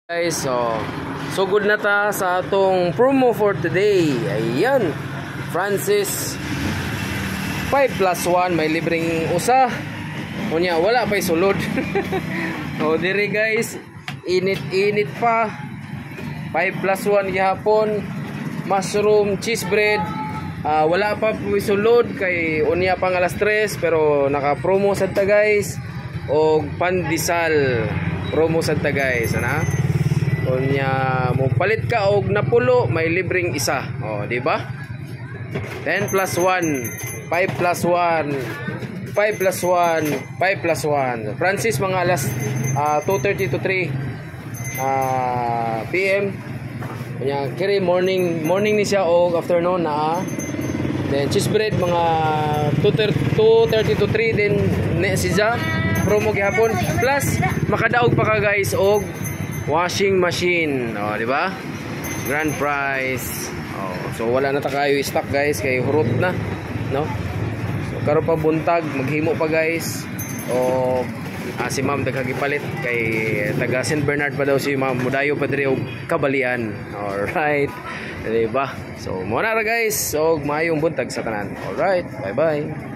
Guys, so good na ta sa atong promo for today. Ayan, Francis 5+1 may libreng usa. Unya wala pa'y sulod. O dire guys, init pa. 5+1 gihapon, mushroom cheese bread. Wala pa pa'y sulod kay unya pang alas 3 pero naka-promo sad ta guys. Og pandesal promo sad ta guys, ana? Unya mo palit ka og napulo may libreng isa. Oh, di ba? 10+1, 5+1, 5+1, 5+1. Francis mga alas 2:30 to 3 PM. Unya kiri morning ni siya og afternoon na. Then cheese bread mga 2:30 to 3 din ni siya promo gihapon. Plus makadaog pa ka guys og washing machine, di ba? Grand prize. So wala na ta kayo stock guys kay hurot na, no? So karon pa buntag maghimo pa guys. O si Ma'am daghagipalit kay taga St. Bernard pa daw si Ma'am, mudayo pa diri og Kabalian. Alright. Di ba? So mo na ra guys. So maayong buntag sa tanan. Alright. Bye-bye.